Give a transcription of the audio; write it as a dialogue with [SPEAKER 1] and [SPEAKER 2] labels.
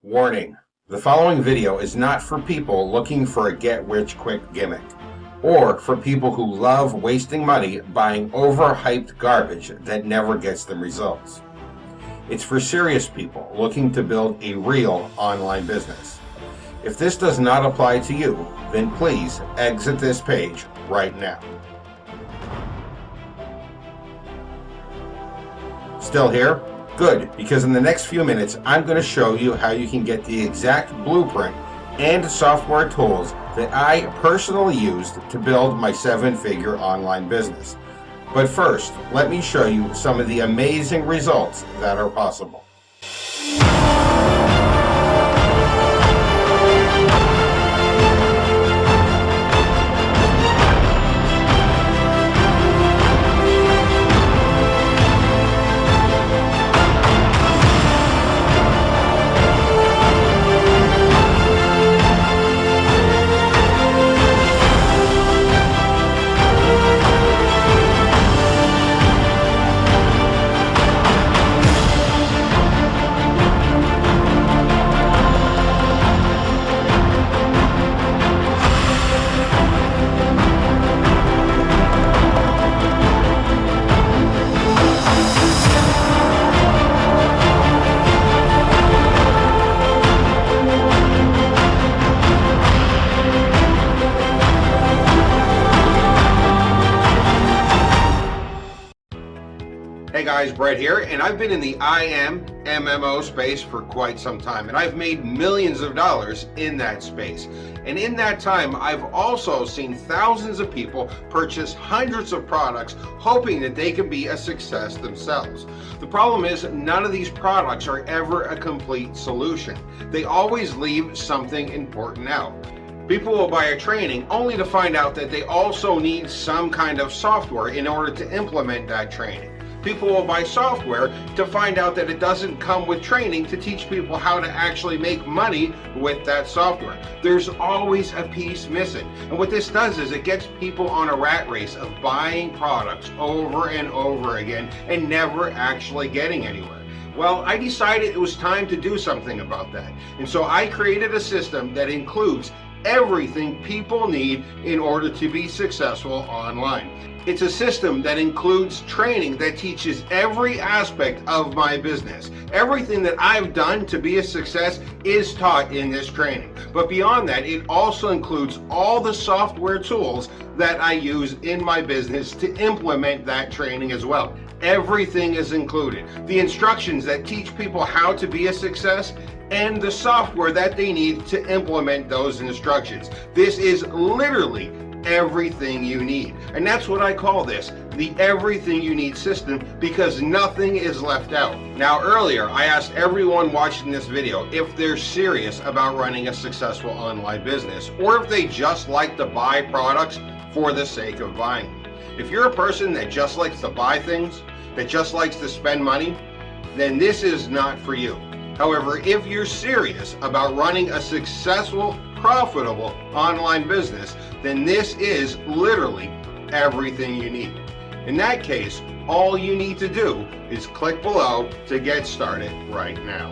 [SPEAKER 1] Warning: the following video is not for people looking for a get-rich-quick gimmick, or for people who love wasting money buying overhyped garbage that never gets them results. It's for serious people looking to build a real online business. If this does not apply to you, then please exit this page right now. Still here? Good, because in the next few minutes I'm going to show you how you can get the exact blueprint and software tools that I personally used to build my 7-figure online business. But first, let me show you some of the amazing results that are possible. Hey guys, Brett here, and I've been in the IM MMO space for quite some time, and I've made millions of dollars in that space. And in that time, I've also seen thousands of people purchase hundreds of products hoping that they can be a success themselves. The problem is none of these products are ever a complete solution. They always leave something important out. People will buy a training only to find out that they also need some kind of software in order to implement that training. People will buy software to find out that it doesn't come with training to teach people how to actually make money with that software. There's always a piece missing. And what this does is it gets people on a rat race of buying products over and over again and never actually getting anywhere. Well, I decided it was time to do something about that. And so I created a system that includes everything people need in order to be successful online. It's a system that includes training that teaches every aspect of my business. Everything that I've done to be a success is taught in this training. But beyond that, it also includes all the software tools that I use in my business to implement that training as well. Everything is included. The instructions that teach people how to be a success and the software that they need to implement those instructions. This is literally everything you need. And that's what I call this, the everything you need system, because nothing is left out. Now earlier, I asked everyone watching this video if they're serious about running a successful online business, or if they just like to buy products for the sake of buying. If you're a person that just likes to buy things, that just likes to spend money, then this is not for you. However, if you're serious about running a successful, profitable online business, then this is literally everything you need. In that case, all you need to do is click below to get started right now.